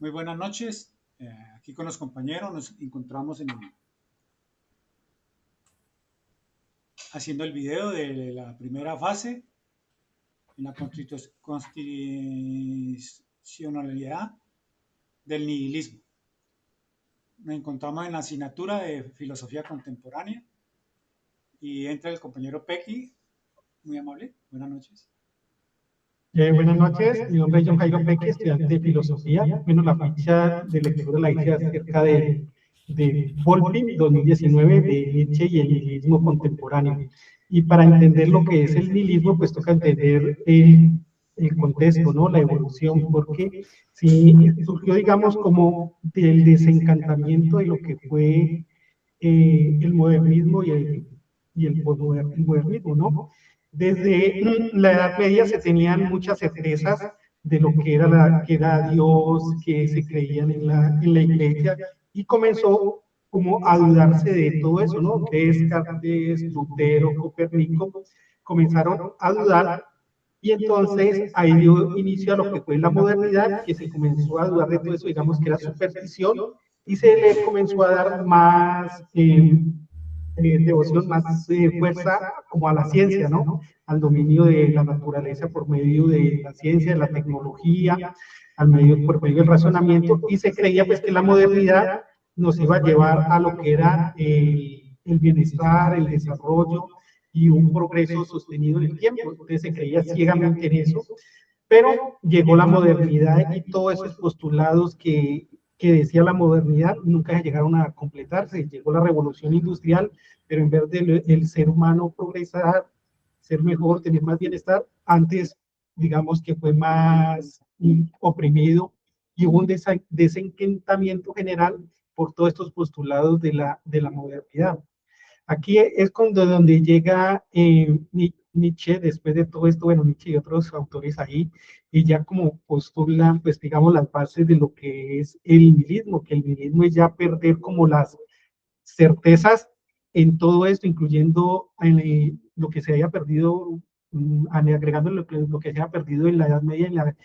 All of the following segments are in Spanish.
Muy buenas noches. Aquí con los compañeros nos encontramos haciendo el video de la primera fase en la constitucionalidad del nihilismo. Nos encontramos en la asignatura de filosofía contemporánea y entra el compañero Pequi, muy amable. Buenas noches. Buenas noches, mi nombre es John Jairo Peque, estudiante de filosofía. Bueno, la ficha de lectura la hice acerca de Volpin 2019, de Nietzsche y el nihilismo contemporáneo. Y para entender lo que es el nihilismo, pues toca entender el contexto, ¿no? La evolución, porque si surgió, digamos, como del desencantamiento de lo que fue el modernismo y el posmodernismo, ¿no? Desde la Edad Media se tenían muchas certezas de lo que era Dios, que se creían en la iglesia, y comenzó como a dudarse de todo eso, ¿no? Descartes, Lutero, Copérnico, comenzaron a dudar, y entonces ahí dio inicio a lo que fue la modernidad, que se comenzó a dudar de todo eso, digamos que era superstición, y se le comenzó a dar más devoción, más fuerza como a la ciencia, ¿no? Al dominio de la naturaleza por medio de la ciencia, de la tecnología, por medio del razonamiento, y se creía pues que la modernidad nos iba a llevar a lo que era el bienestar, el desarrollo y un progreso sostenido en el tiempo. Entonces se creía ciegamente en eso, pero llegó la modernidad y todos esos postulados que decía la modernidad nunca llegaron a completarse. Llegó la revolución industrial, pero en vez del ser humano progresar, ser mejor, tener más bienestar, antes digamos que fue más oprimido, y hubo un desencantamiento general por todos estos postulados de la modernidad. Aquí es cuando donde llega Nietzsche, después de todo esto, bueno, Nietzsche y otros autores ahí, y ya como postulan, pues digamos, las bases de lo que es el nihilismo, que el nihilismo es ya perder como las certezas en todo esto, incluyendo lo que se haya perdido, agregando lo que se haya perdido en la Edad Media,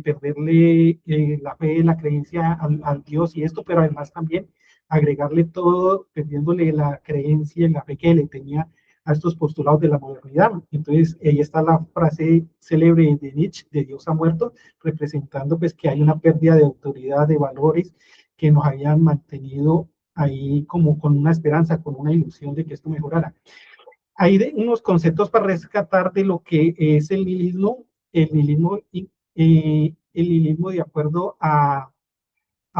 perderle la fe, la creencia al Dios y esto, pero además también agregarle todo, perdiéndole la creencia y la fe que le tenía a estos postulados de la modernidad. Entonces, ahí está la frase célebre de Nietzsche, de Dios ha muerto, representando pues que hay una pérdida de autoridad, de valores que nos habían mantenido ahí como con una esperanza, con una ilusión de que esto mejorara. Hay unos conceptos para rescatar de lo que es el nihilismo, el nihilismo de acuerdo a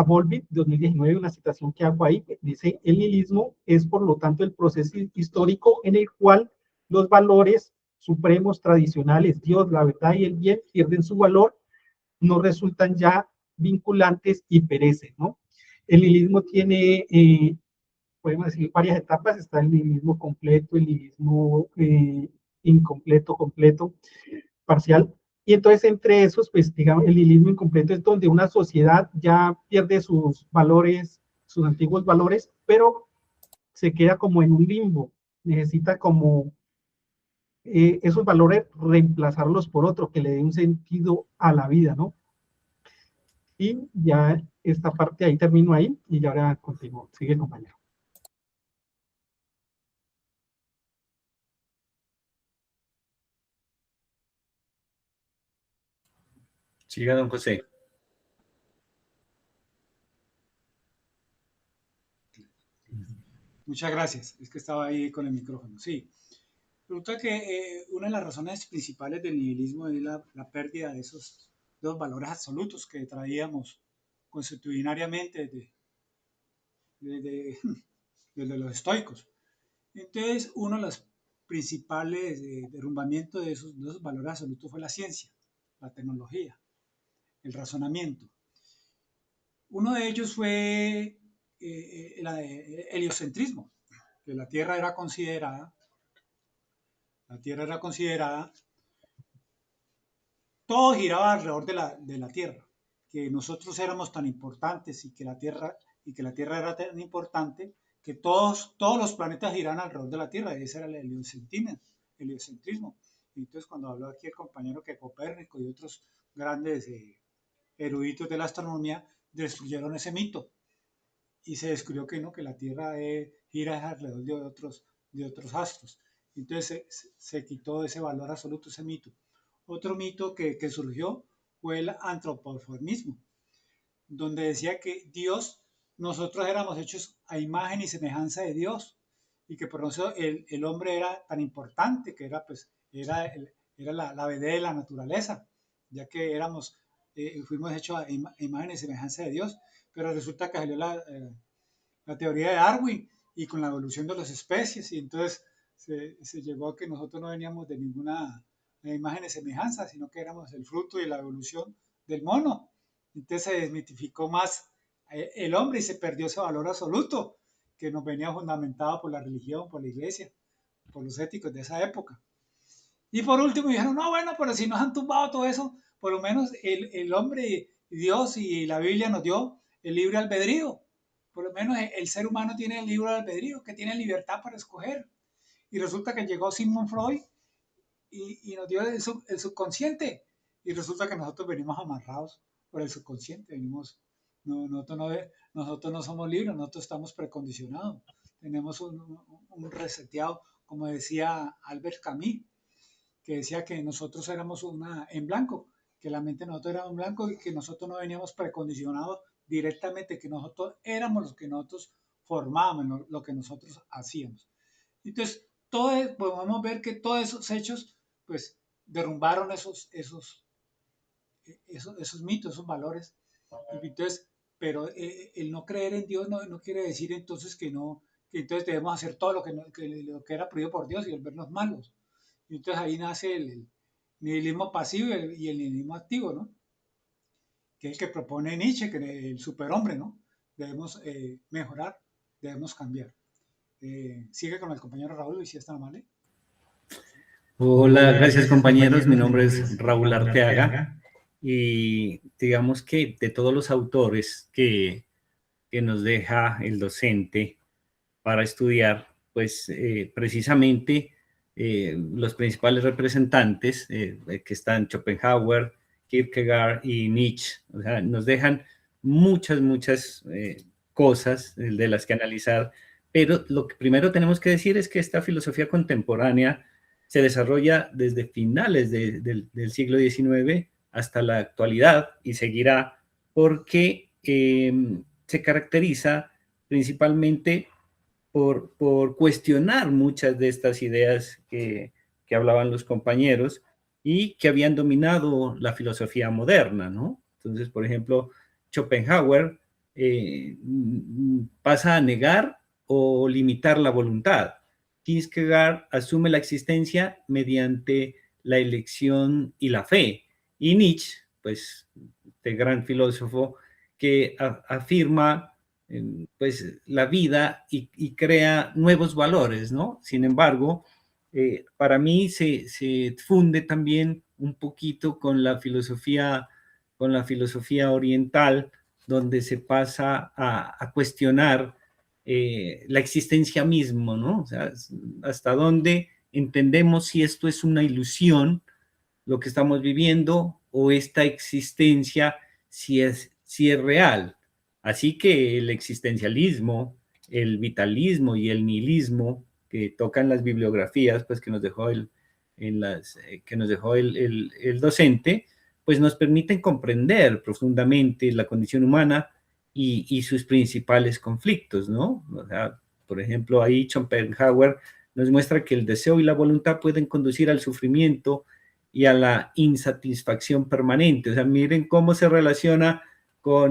Volvic 2019, una citación que hago ahí, dice: el nihilismo es por lo tanto el proceso histórico en el cual los valores supremos tradicionales, Dios, la verdad y el bien, pierden su valor, no resultan ya vinculantes y perecen, ¿no? El nihilismo tiene, podemos decir, varias etapas. Está el nihilismo completo, el nihilismo incompleto, completo, parcial. Y entonces entre esos, pues digamos, el nihilismo incompleto es donde una sociedad ya pierde sus valores, sus antiguos valores, pero se queda como en un limbo. Necesita como esos valores reemplazarlos por otro que le dé un sentido a la vida, ¿no? Y ya esta parte ahí termino ahí y ya ahora continúo. Sigue, compañero. Siga, don José. Muchas gracias. Es que estaba ahí con el micrófono. Sí. Resulta que una de las razones principales del nihilismo es la pérdida de esos dos valores absolutos que traíamos constitucionariamente desde los estoicos. Entonces, uno de los principales derrumbamientos de esos valores absolutos fue la ciencia, la tecnología, el razonamiento. Uno de ellos fue el heliocentrismo, que la Tierra era considerada, todo giraba alrededor de la Tierra, que nosotros éramos tan importantes y que la Tierra era tan importante que todos los planetas giraban alrededor de la Tierra. Ese era el heliocentrismo. Y entonces cuando habló aquí el compañero que Copérnico y otros grandes eruditos de la astronomía destruyeron ese mito y se descubrió que no, que la Tierra gira alrededor de otros astros. Entonces se quitó ese valor absoluto, ese mito. Otro mito que surgió fue el antropomorfismo, donde decía que Dios, nosotros éramos hechos a imagen y semejanza de Dios, y que por eso el hombre era tan importante, que era, pues, era la vedette de la naturaleza, ya que fuimos hechos a imagen y semejanza de Dios. Pero resulta que salió la teoría de Darwin y con la evolución de las especies, y entonces se llegó a que nosotros no veníamos de ninguna imagen de semejanza, sino que éramos el fruto de la evolución del mono. Entonces se desmitificó más el hombre y se perdió ese valor absoluto que nos venía fundamentado por la religión, por la iglesia, por los éticos de esa época. Y por último dijeron, no, bueno, pero si nos han tumbado todo eso, por lo menos el hombre, Dios y la Biblia nos dio el libre albedrío. Por lo menos el ser humano tiene el libre albedrío, que tiene libertad para escoger. Y resulta que llegó Sigmund Freud y nos dio el subconsciente. Y resulta que nosotros venimos amarrados por el subconsciente. Nosotros no somos libres, nosotros estamos precondicionados. Tenemos un reseteado, como decía Albert Camus, que decía que nosotros éramos en blanco, que la mente de nosotros era en blanco y que nosotros no veníamos precondicionados directamente, que nosotros éramos los que nosotros formábamos, lo que nosotros hacíamos. Entonces, podemos ver que todos esos hechos, pues, derrumbaron esos mitos, esos valores. Entonces, pero el no creer en Dios no quiere decir entonces que entonces debemos hacer todo lo que era prohibido por Dios y volvernos malos. Y entonces ahí nace el nihilismo pasivo y el nihilismo activo, ¿no? Que es el que propone Nietzsche, que el superhombre, ¿no? Debemos mejorar, debemos cambiar. Sigue con el compañero Raúl, y si es tan amable. Hola, gracias compañeros. Mi nombre es Raúl Arteaga y digamos que de todos los autores que nos deja el docente para estudiar, pues precisamente los principales representantes que están Schopenhauer, Kierkegaard y Nietzsche, o sea, nos dejan muchas cosas de las que analizar, pero lo que primero tenemos que decir es que esta filosofía contemporánea se desarrolla desde finales del siglo XIX hasta la actualidad y seguirá porque se caracteriza principalmente por cuestionar muchas de estas ideas que hablaban los compañeros y que habían dominado la filosofía moderna, ¿no? Entonces, por ejemplo, Schopenhauer pasa a negar o limitar la voluntad. Kierkegaard asume la existencia mediante la elección y la fe. Y Nietzsche, pues, este gran filósofo que afirma pues la vida y crea nuevos valores, ¿no? Sin embargo, para mí se funde también un poquito con la filosofía oriental, donde se pasa a cuestionar la existencia misma, ¿no? O sea, hasta dónde entendemos si esto es una ilusión, lo que estamos viviendo, o esta existencia si es real. Así que el existencialismo, el vitalismo y el nihilismo que tocan las bibliografías, pues que nos dejó el docente, pues nos permiten comprender profundamente la condición humana y sus principales conflictos, ¿no? O sea, por ejemplo, ahí Schopenhauer nos muestra que el deseo y la voluntad pueden conducir al sufrimiento y a la insatisfacción permanente. O sea, miren cómo se relaciona por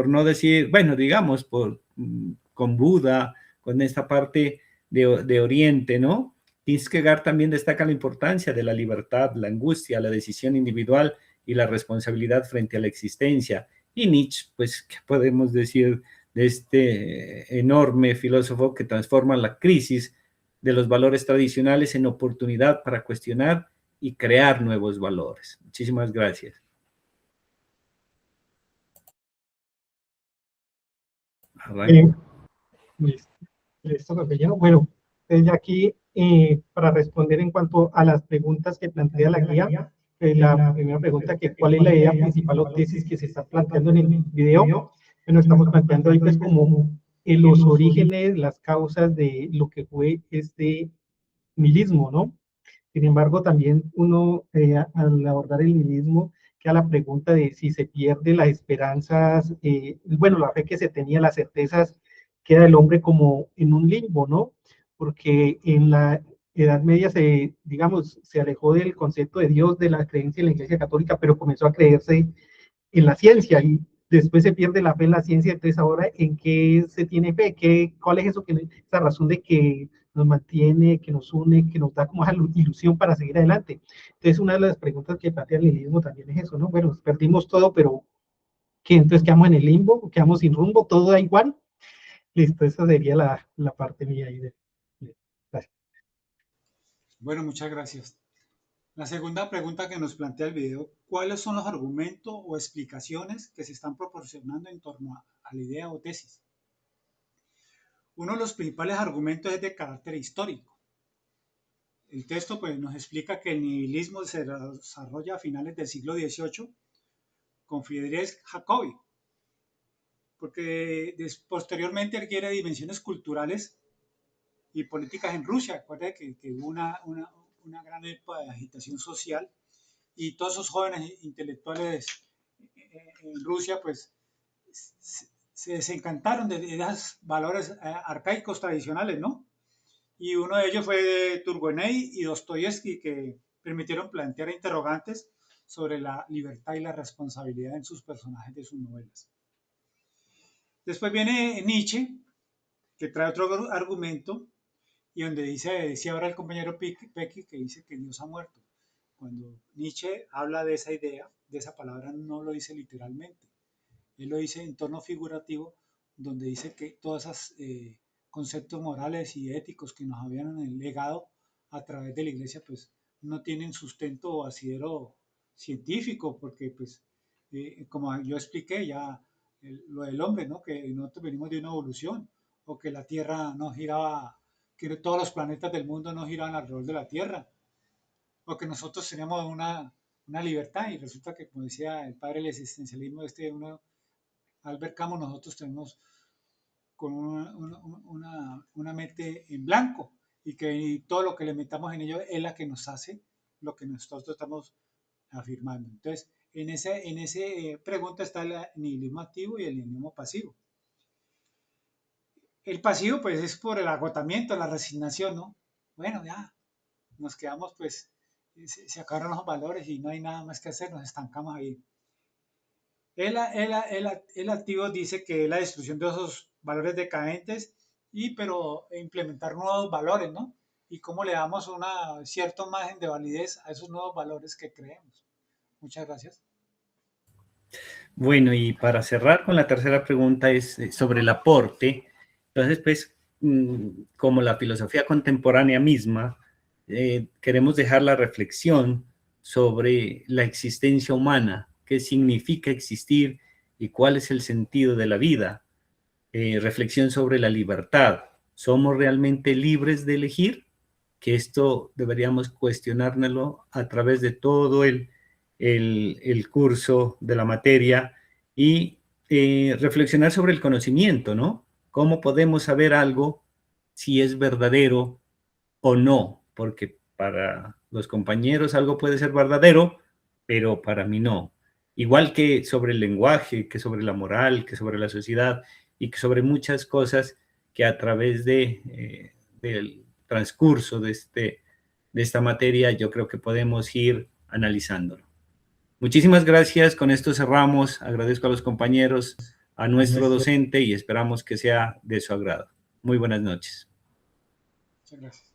no decir, bueno, digamos, con Buda, con esta parte de Oriente, ¿no? Kierkegaard también destaca la importancia de la libertad, la angustia, la decisión individual y la responsabilidad frente a la existencia. Y Nietzsche, pues, ¿qué podemos decir de este enorme filósofo que transforma la crisis de los valores tradicionales en oportunidad para cuestionar y crear nuevos valores? Muchísimas gracias. Listo, compañero. Bueno, desde aquí, para responder en cuanto a las preguntas que plantea la guía, la primera pregunta, que cuál es la idea principal o tesis que se está planteando en el video. Bueno, estamos planteando ahí pues como los orígenes, las causas de lo que fue este nihilismo, ¿no? Sin embargo, también uno al abordar el nihilismo queda la pregunta de si se pierde las esperanzas, bueno, la fe que se tenía, las certezas, queda el hombre como en un limbo, ¿no? Porque en la Edad Media digamos, se alejó del concepto de Dios, de la creencia en la Iglesia Católica, pero comenzó a creerse en la ciencia y después se pierde la fe en la ciencia. Entonces ahora, ¿en qué se tiene fe? ¿Cuál es eso esa razón de que nos mantiene, que nos une, que nos da como esa ilusión para seguir adelante? Entonces una de las preguntas que plantea el nihilismo también es eso, ¿no? Bueno, perdimos todo, pero ¿qué? Entonces quedamos en el limbo, quedamos sin rumbo, todo da igual. Listo, esa sería la parte mía ahí gracias. Bueno, muchas gracias. La segunda pregunta que nos plantea el video: ¿cuáles son los argumentos o explicaciones que se están proporcionando en torno a la idea o tesis? Uno de los principales argumentos es de carácter histórico. El texto pues, nos explica que el nihilismo se desarrolla a finales del siglo XVIII con Friedrich Jacobi, porque posteriormente adquiere dimensiones culturales y políticas en Rusia. Acuérdense que hubo una gran época de agitación social y todos esos jóvenes intelectuales en Rusia pues se desencantaron de esos valores arcaicos tradicionales, ¿no? Y uno de ellos fue Turgenev y Dostoyevsky, que permitieron plantear interrogantes sobre la libertad y la responsabilidad en sus personajes de sus novelas. Después viene Nietzsche, que trae otro argumento, y donde decía ahora el compañero Pecky, que dice que Dios ha muerto. Cuando Nietzsche habla de esa idea, de esa palabra, no lo dice literalmente. Él lo dice en tono figurativo, donde dice que todos esos conceptos morales y éticos que nos habían legado a través de la iglesia, pues no tienen sustento o asidero científico, porque pues, como yo expliqué ya, lo del hombre, ¿no? Que nosotros venimos de una evolución, o que la Tierra no giraba, que todos los planetas del mundo no giraban alrededor de la Tierra, o que nosotros teníamos una libertad, y resulta que, como decía el padre del existencialismo, Albert Camus, nosotros tenemos con una mente en blanco, y que todo lo que le metamos en ello es la que nos hace lo que nosotros estamos afirmando. Entonces, en ese pregunta está el nihilismo activo y el nihilismo pasivo. El pasivo, pues, es por el agotamiento, la resignación, ¿no? Bueno, ya, nos quedamos, pues, se acabaron los valores y no hay nada más que hacer, nos estancamos ahí. El activo dice que es la destrucción de esos valores decadentes, pero implementar nuevos valores, ¿no? Y cómo le damos una cierta margen de validez a esos nuevos valores que creemos. Muchas gracias. Bueno, y para cerrar con la tercera pregunta es sobre el aporte. Entonces, pues, como la filosofía contemporánea misma, queremos dejar la reflexión sobre la existencia humana, qué significa existir y cuál es el sentido de la vida. Reflexión sobre la libertad. ¿Somos realmente libres de elegir? Que esto deberíamos cuestionárnoslo a través de todo el curso de la materia y reflexionar sobre el conocimiento, ¿no? ¿Cómo podemos saber algo si es verdadero o no? Porque para los compañeros algo puede ser verdadero, pero para mí no. Igual que sobre el lenguaje, que sobre la moral, que sobre la sociedad y que sobre muchas cosas que a través del transcurso de esta materia yo creo que podemos ir analizándolo. Muchísimas gracias, con esto cerramos. Agradezco a los compañeros, a nuestro docente y esperamos que sea de su agrado. Muy buenas noches. Muchas gracias.